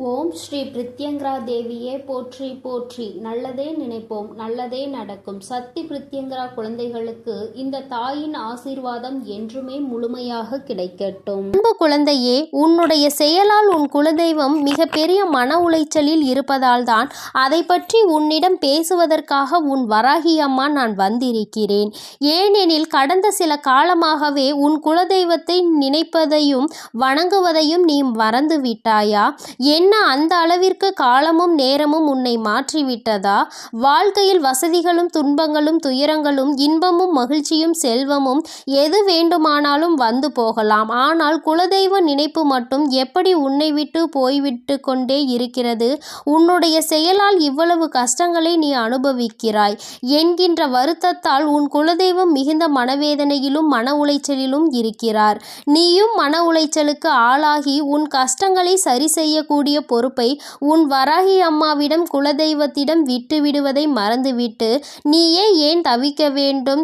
ஓம் ஸ்ரீ பிரித்யங்கரா தேவியே போற்றி போற்றி. நல்லதே நினைப்போம், நல்லதே நடக்கும். சக்தி பிரித்யங்கரா குழந்தைகளுக்கு இந்த தாயின் ஆசீர்வாதம் என்றுமே முழுமையாக கிடைக்கட்டும். அன்பு குழந்தையே, உன்னுடைய செயலால் உன் குலதெய்வம் மிகப்பெரிய மன உளைச்சலில் இருப்பதால் தான் அதை பற்றி உன்னிடம் பேசுவதற்காக உன் வராகி அம்மா நான் வந்திருக்கிறேன். ஏனெனில் கடந்த சில காலமாகவே உன் குலதெய்வத்தை நினைப்பதையும் வணங்குவதையும் நீ மறந்து விட்டாயா? என்ன அந்த அளவிற்கு காலமும் நேரமும் உன்னை மாற்றிவிட்டதா? வாழ்க்கையில் வசதிகளும் துன்பங்களும் துயரங்களும் இன்பமும் மகிழ்ச்சியும் செல்வமும் எது வேண்டுமானாலும் வந்து போகலாம். ஆனால் குலதெய்வ நினைப்பு மட்டும் எப்படி உன்னை விட்டு போய்விட்டு கொண்டே இருக்கிறது? உன்னுடைய செயலால் இவ்வளவு கஷ்டங்களை நீ அனுபவிக்கிறாய் என்கின்ற வருத்தத்தால் உன் குலதெய்வம் மிகுந்த மனவேதனையிலும் மன உளைச்சலிலும் இருக்கிறார். நீயும் மன உளைச்சலுக்கு ஆளாகி உன் கஷ்டங்களை சரி செய்யக்கூடிய பொறுப்பை உன் வராகி அம்மாவிடம் குலதெய்வத்திடம் விட்டு விடுவதை மறந்துவிட்டு நீயே ஏன் தவிக்க வேண்டும்?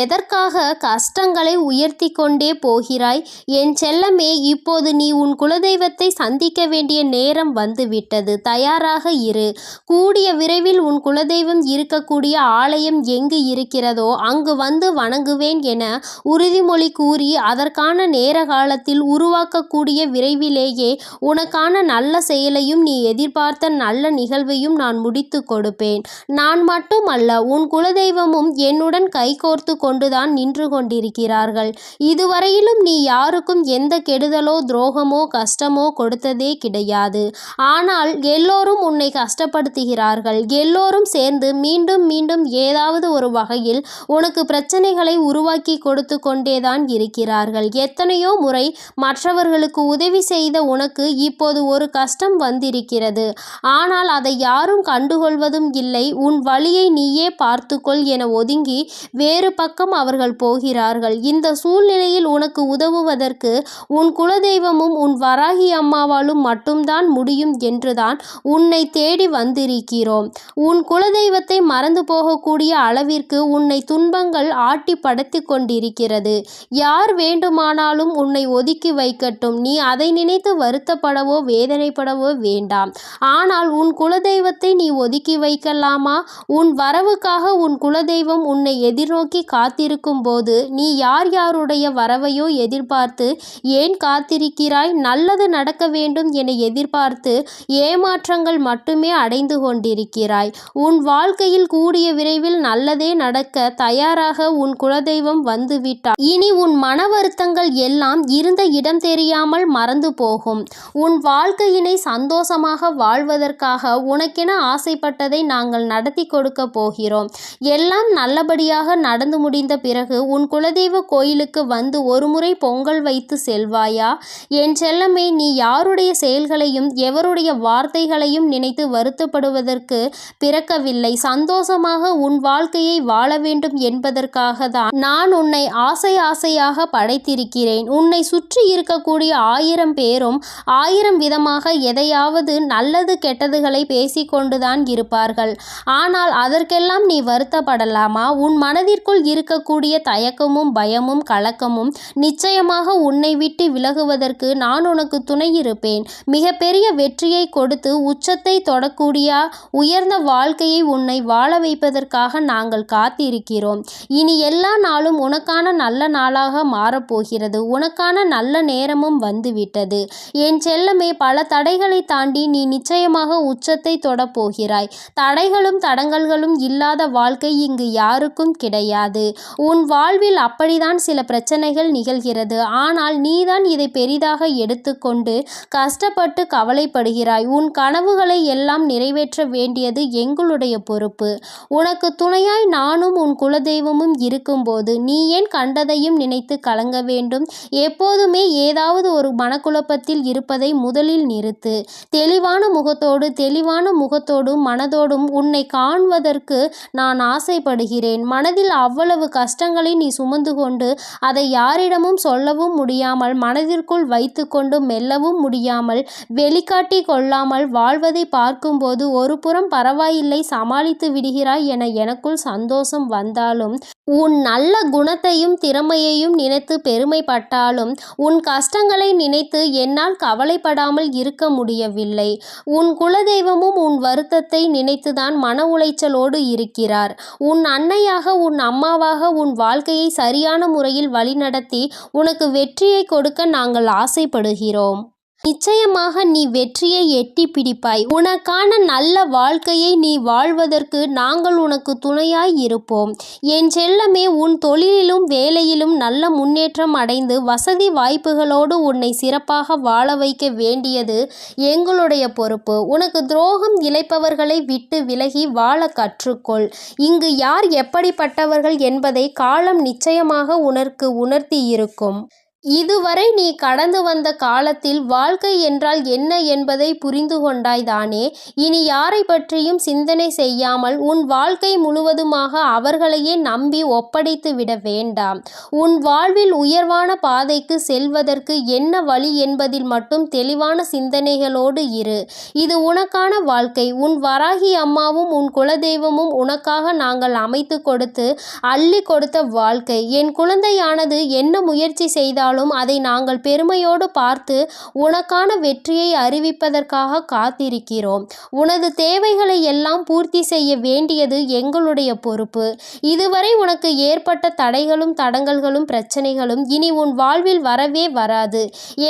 எதற்காக கஷ்டங்களை உயர்த்தி கொண்டே போகிறாய்? என் செல்லமே, இப்போது நீ உன் குலதெய்வத்தை சந்திக்க வேண்டிய நேரம் வந்துவிட்டது. தயாராக இரு. கூடிய விரைவில் உன் குலதெய்வம் இருக்கக்கூடிய ஆலயம் எங்கு இருக்கிறதோ அங்கு வந்து வணங்குவேன் என உறுதிமொழி கூறி அதற்கான நேர காலத்தில் உருவாக்கக்கூடிய விரைவிலேயே உனக்கான நல்ல செயலையும் நீ எதிர்பார்த்த நல்ல நிகழ்வையும் நான் முடித்து கொடுப்பேன். நான் மட்டுமல்ல, உன் குலதெய்வமும் என்னுடன் கைகோர்த்து கொண்டுதான் நின்று கொண்டிருக்கிறார்கள். இதுவரையிலும் நீ யாருக்கும் எந்த கெடுதலோ துரோகமோ கஷ்டமோ கொடுத்ததே கிடையாது. ஆனால் எல்லோரும் உன்னை கஷ்டப்படுத்துகிறார்கள். எல்லோரும் சேர்ந்து மீண்டும் மீண்டும் ஏதாவது ஒரு வகையில் உனக்கு பிரச்சனைகளை உருவாக்கி கொடுத்து கொண்டேதான் இருக்கிறார்கள். எத்தனையோ முறை மற்றவர்களுக்கு உதவி செய்த உனக்கு இப்போது ஒரு கஷ்டம் வந்திருக்கிறது. ஆனால் அதை யாரும் கண்டுகொள்வதும் இல்லை. உன் வழியை நீயே பார்த்துக்கொள் என ஒதுங்கி வேறு பக்கம் அவர்கள் போகிறார்கள். இந்த சூழ்நிலையில் உனக்கு உதவுவதற்கு உன் குலதெய்வமும் உன் வராகி அம்மாவாலும் மட்டும்தான் முடியும் என்றுதான் உன்னை தேடி வந்திருக்கிறோம். உன் குலதெய்வத்தை மறந்து போகக்கூடிய அளவிற்கு உன்னை துன்பங்கள் ஆட்டி படைத்து கொண்டிருக்கிறது. யார் வேண்டுமானாலும் உன்னை ஒதுக்கி வைக்கட்டும். நீ அதை நினைத்து வருத்தப்படவோ வேதனைப்படவோ வேண்டாம். ஆனால் உன் குலதெய்வத்தை நீ ஒதுக்கி வைக்கலாமா? உன் வரவுக்காக உன் குலதெய்வம் உன்னை எதிர்நோக்கி காத்திருக்கும் போது நீ யார் யாருடைய வரவையோ எதிர்பார்த்து ஏன் காத்திருக்கிறாய்? நல்லது நடக்க வேண்டும் என எதிர்பார்த்து ஏமாற்றங்கள் மட்டுமே அடைந்து கொண்டிருக்கிறாய். உன் வாழ்க்கையில் கூடிய விரைவில் நல்லதே நடக்க தயாராக உன் குலதெய்வம் வந்துவிட்டார். இனி உன் மன வருத்தங்கள் எல்லாம் இருந்த இடம் தெரியாமல் மறந்து போகும். உன் வாழ்க்கையினை சந்தோஷமாக வாழ்வதற்காக உனக்கென ஆசைப்பட்டதை நாங்கள் நடத்தி கொடுக்க போகிறோம். எல்லாம் நல்லபடியாக நடந்து முடிந்த பிறகு உன் குலதெய்வ கோயிலுக்கு வந்து ஒருமுறை பொங்கல் வைத்து செல்வாயா? என் செல்லமே, நீ யாருடைய செயல்களையும் எவருடைய வார்த்தைகளையும் நினைத்து வருத்தப்படுவதற்கு பிறக்கவில்லை. சந்தோஷமாக உன் வாழ்க்கையை வாழ வேண்டும் என்பதற்காக தான் நான் உன்னை ஆசையாக படைத்திருக்கிறேன். உன்னை சுற்றி இருக்கக்கூடிய 1000 பேரும் 1000 விதமாக எதையாவது நல்லது கெட்டதுகளை பேசிக்கொண்டுதான் இருப்பார்கள். ஆனால் அதற்கெல்லாம் நீ வருத்தப்படலாமா? உன் மனதிற்குள் இருக்கக்கூடிய தயக்கமும் பயமும் கலக்கமும் நிச்சயமாக உன்னை விட்டு விலகுவதற்கு நான் உனக்கு துணை இருப்பேன். மிகப்பெரிய வெற்றியை கொடுத்து உச்சத்தை தொடக்கூடிய உயர்ந்த வாழ்க்கையை உன்னை வாழ வைப்பதற்காக நாங்கள் காத்திருக்கிறோம். இனி எல்லா நாளும் உனக்கான நல்ல நாளாக மாறப்போகிறது. உனக்கான நல்ல நேரமும் வந்துவிட்டது. என் செல்லமே, பல தடைகளை தாண்டி நீ நிச்சயமாக உச்சத்தை தொடப் போகிறாய். தடைகளும் தடங்கல்களும் இல்லாத வாழ்க்கை இங்கு யாருக்கும் கிடையாது. உன் வாழ்வில் அப்படிதான் சில பிரச்சனைகள் நிகழ்கிறது. ஆனால் நீதான் இதை பெரிதாக எடுத்துக்கொண்டு கஷ்டப்பட்டு கவலைப்படுகிறாய். உன் கனவுகளை எல்லாம் நிறைவேற்ற வேண்டியது எங்களுடைய பொறுப்பு. உனக்கு துணையாய் நானும் உன் குலதெய்வமும் இருக்கும்போது நீ ஏன் கண்டதையும் நினைத்து கலங்க வேண்டும்? எப்போதுமே ஏதாவது ஒரு மனக்குழப்பத்தில் இருப்பதை முதலில் நிறுத்து. தெளிவான முகத்தோடும் மனதோடும் உன்னை காண்பதற்கு நான் ஆசைப்படுகிறேன். மனதில் அவ்வளவு கஷ்டங்களை நீ சுமந்து கொண்டு அதை யாரிடமும் சொல்லவும் முடியாமல் மனதிற்குள் வைத்து கொண்டு மெல்லவும் முடியாமல் வெளிக்காட்டி கொள்ளாமல் வாழ்வதை பார்க்கும்போது ஒரு புறம் பரவாயில்லை, சமாளித்து விடுகிறாய் என எனக்குள் சந்தோஷம் வந்தாலும் உன் நல்ல குணத்தையும் திறமையையும் நினைத்து பெருமைப்பட்டாலும் உன் கஷ்டங்களை நினைத்து என்னால் கவலைப்படாமல் இருக்க முடியவில்லை. உன் குலதெய்வமும் உன் வருத்தத்தை நினைத்துதான் மன உளைச்சலோடு இருக்கிறார். உன் அன்னையாக, உன் அம்மாவாக உன் வாழ்க்கையை சரியான முறையில் வழிநடத்தி உனக்கு வெற்றியை கொடுக்க நாங்கள் ஆசைப்படுகிறோம். நிச்சயமாக நீ வெற்றியை எட்டி பிடிப்பாய். உனக்கான நல்ல வாழ்க்கையை நீ வாழ்வதற்கு நாங்கள் உனக்கு துணையாய் இருப்போம். என் செல்லமே, உன் தொழிலிலும் வேலையிலும் நல்ல முன்னேற்றம் அடைந்து வசதி வாய்ப்புகளோடு உன்னை சிறப்பாக வாழ வைக்க வேண்டியது எங்களுடைய பொறுப்பு. உனக்கு துரோகம் இழைப்பவர்களை விட்டு விலகி வாழ கற்றுக்கொள். இங்கு யார் எப்படிப்பட்டவர்கள் என்பதை காலம் நிச்சயமாக உனக்கு உணர்த்தி இருக்கும். இதுவரை நீ கடந்து வந்த காலத்தில் வாழ்க்கை என்றால் என்ன என்பதை புரிந்து கொண்டாய்தானே? இனி யாரை பற்றியும் சிந்தனை செய்யாமல் உன் வாழ்க்கை முழுவதுமாக அவர்களையே நம்பி ஒப்படைத்து விட வேண்டாம். உன் வாழ்வில் உயர்வான பாதைக்கு செல்வதற்கு என்ன வழி என்பதில் மட்டும் தெளிவான சிந்தனைகளோடு இரு. இது உனக்கான வாழ்க்கை. உன் வராகி அம்மாவும் உன் குலதெய்வமும் உனக்காக நாங்கள் அமைத்து கொடுத்து அள்ளி கொடுத்த வாழ்க்கை. என் குழந்தையானது என்ன முயற்சி செய்தால் அதை நாங்கள் பெருமையோடு பார்த்து உனக்கான வெற்றியை அறிவிப்பதற்காக காத்திருக்கிறோம். உனது தேவைகளை எல்லாம் பூர்த்தி செய்ய வேண்டியது எங்களுடைய பொறுப்பு. இதுவரை உனக்கு ஏற்பட்ட தடைகளும் தடங்கல்களும் பிரச்சனைகளும் இனி உன் வாழ்வில் வரவே வராது.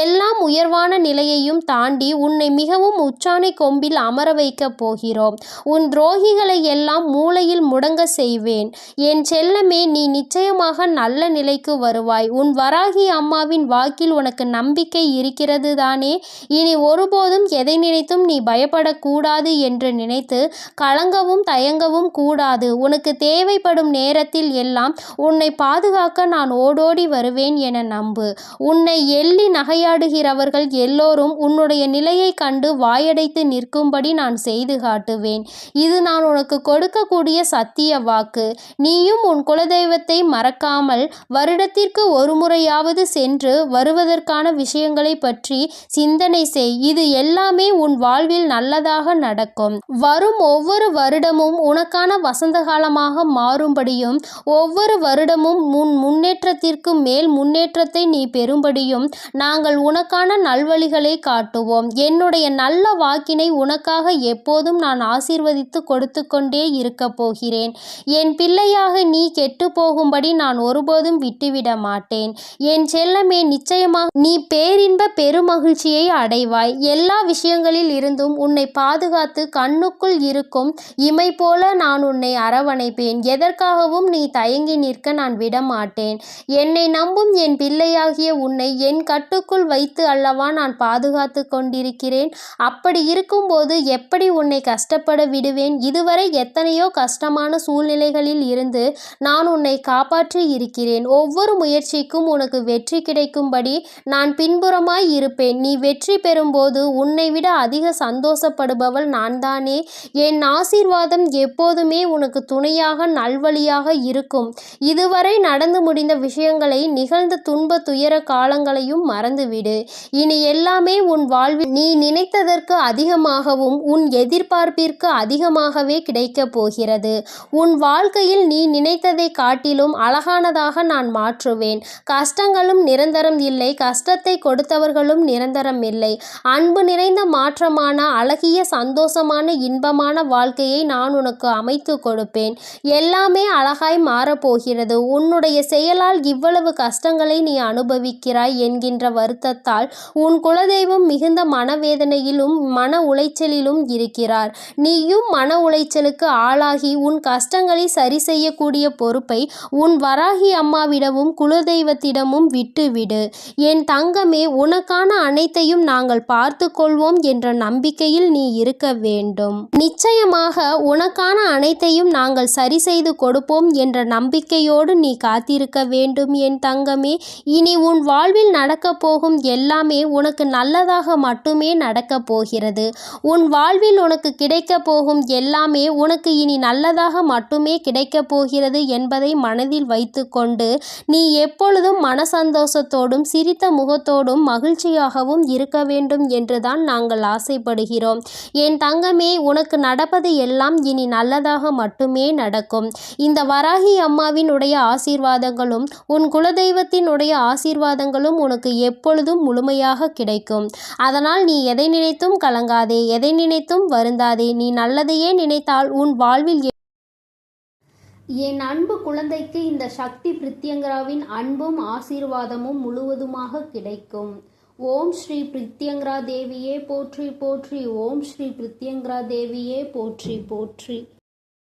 எல்லாம் உயர்வான நிலையையும் தாண்டி உன்னை மிகவும் உச்சாணி கொம்பில் அமர வைக்கப் போகிறோம். உன் துரோகிகளை எல்லாம் மூளையில் முடங்க செய்வேன். என் செல்லமே, நீ நிச்சயமாக நல்ல நிலைக்கு வருவாய். உன் வராகி அம்மாவின் வாக்கில் உனக்கு நம்பிக்கை இருக்கிறது தானே? இனி ஒருபோதும் எதை நினைத்தும் நீ பயப்படக்கூடாது என்று நினைத்து கலங்கவும் தயங்கவும் கூடாது. உனக்கு தேவைப்படும் நேரத்தில் எல்லாம் உன்னை பாதுகாக்க நான் ஓடோடி வருவேன் என நம்பு. உன்னை எள்ளி நகையாடுகிறவர்கள் எல்லோரும் உன்னுடைய நிலையை கண்டு வாயடைத்து நிற்கும்படி நான் செய்து காட்டுவேன். இது நான் உனக்கு கொடுக்கக்கூடிய சத்திய வாக்கு. நீயும் உன் குலதெய்வத்தை மறக்காமல் வருடத்திற்கு ஒரு முறையாவது சென்று வருவதற்கான விஷயங்களை பற்றி சிந்தனை செய். இது எல்லாமே உன் வாழ்வில் நல்லதாக நடக்கும். வரும் ஒவ்வொரு வருடமும் உனக்கான வசந்த காலமாக மாறும்படியும் ஒவ்வொரு வருடமும் உன் முன்னேற்றத்திற்கு மேல் முன்னேற்றத்தை நீ பெறும்படியும் நாங்கள் உனக்கான நல்வழிகளை காட்டுவோம். என்னுடைய நல்ல வாக்கினை உனக்காக எப்போதும் நான் ஆசீர்வதித்து கொடுத்து கொண்டே இருக்க போகிறேன். என் பிள்ளையாக நீ கெட்டு போகும்படி நான் ஒருபோதும் விட்டுவிட மாட்டேன். என் செல்லமே, நிச்சயமாக நீ பேரின்ப பெருமகிழ்ச்சியை அடைவாய். எல்லா விஷயங்களில் இருந்தும் உன்னை பாதுகாத்து கண்ணுக்குள் இருக்கும் இமை போல நான் உன்னை அரவணைப்பேன். எதற்காகவும் நீ தயங்கி நிற்க நான் விடமாட்டேன். என்னை நம்பும் என் பிள்ளையாகிய உன்னை என் கட்டுக்குள் வைத்து அல்லவா நான் பாதுகாத்து கொண்டிருக்கிறேன். அப்படி இருக்கும்போது எப்படி உன்னை கஷ்டப்பட விடுவேன்? இதுவரை எத்தனையோ கஷ்டமான சூழ்நிலைகளில் இருந்து நான் உன்னை காப்பாற்றி இருக்கிறேன். ஒவ்வொரு முயற்சிக்கும் உனக்கு வெற்றி கிடைக்கும்படி நான் பின்புறமாய் இருப்பேன். நீ வெற்றி பெறும்போது உன்னை விட அதிக சந்தோஷப்படுபவள் நான் தானே? என் ஆசீர்வாதம் எப்போதுமே உனக்கு துணையாக நல்வழியாக இருக்கும். இதுவரை நடந்து முடிந்த விஷயங்களை, நிகழ்ந்த துன்ப துயர காலங்களையும் மறந்துவிடு. இனி எல்லாமே உன் வாழ்வில் நீ நினைத்ததற்கு அதிகமாகவும் உன் எதிர்பார்ப்பிற்கு அதிகமாகவே கிடைக்கப் போகிறது. உன் வாழ்க்கையில் நீ நினைத்ததை காட்டிலும் அழகானதாக நான் மாற்றுவேன். கஷ்டங்களும் நிரந்தரம் இல்லை, கஷ்டத்தை கொடுத்தவர்களும் நிரந்தரம் இல்லை. அன்பு நிறைந்த மாற்றமான அழகிய சந்தோஷமான இன்பமான வாழ்க்கையை நான் உனக்கு அமைத்து கொடுப்பேன். எல்லாமே அழகாய் மாறப்போகிறது. உன்னுடைய செயலால் இவ்வளவு கஷ்டங்களை நீ அனுபவிக்கிறாய் என்கின்ற வருத்தத்தால் உன் குலதெய்வம் மிகுந்த மனவேதனையிலும் மன உளைச்சலிலும் இருக்கிறார். நீயும் மன உளைச்சலுக்கு ஆளாகி உன் கஷ்டங்களை சரி செய்யக்கூடிய பொறுப்பை உன் வராகி அம்மாவிடமும் குலதெய்வத்திடமும் விட்டுவிடு. என் தங்கமே, உனக்கான அனைத்தையும் நாங்கள் பார்த்து கொள்வோம் என்ற நம்பிக்கையில் நீ இருக்க வேண்டும். நிச்சயமாக உனக்கான அனைத்தையும் நாங்கள் சரி செய்து கொடுப்போம் என்ற நம்பிக்கையோடு நீ காத்திருக்க வேண்டும் என் தங்கமே. இனி உன் வாழ்வில் நடக்கப் போகும் எல்லாமே உனக்கு நல்லதாக மட்டுமே நடக்கப் போகிறது. உன் வாழ்வில் உனக்கு கிடைக்கப் போகும் எல்லாமே உனக்கு இனி நல்லதாக மட்டுமே கிடைக்கப் போகிறது என்பதை மனதில் வைத்துக்கொண்டு நீ எப்பொழுதும் மனசந்தோஷ சந்தோஷத்தோடும் சிரித்த முகத்தோடும் மகிழ்ச்சியாகவும் இருக்க வேண்டும் என்றுதான் நாங்கள் ஆசைப்படுகிறோம். என் தங்கமே, உனக்கு நடப்பது எல்லாம் இனி நல்லதாக மட்டுமே நடக்கும். இந்த வராகி அம்மாவினுடைய ஆசீர்வாதங்களும் உன் குலதெய்வத்தினுடைய ஆசீர்வாதங்களும் உனக்கு எப்பொழுதும் முழுமையாக கிடைக்கும். அதனால் நீ எதை நினைத்தும் கலங்காதே, எதை நினைத்தும் வருந்தாதே. நீ நல்லதையே நினைத்தால் உன் வாழ்வில் என் அன்பு குழந்தைக்கு இந்த சக்தி பிரித்யங்கராவின் அன்பும் ஆசீர்வாதமும் முழுவதுமாக கிடைக்கும். ஓம் ஸ்ரீ பிரித்யங்கரா தேவியே போற்றி போற்றி. ஓம் ஸ்ரீ பிரித்யங்கரா தேவியே போற்றி போற்றி.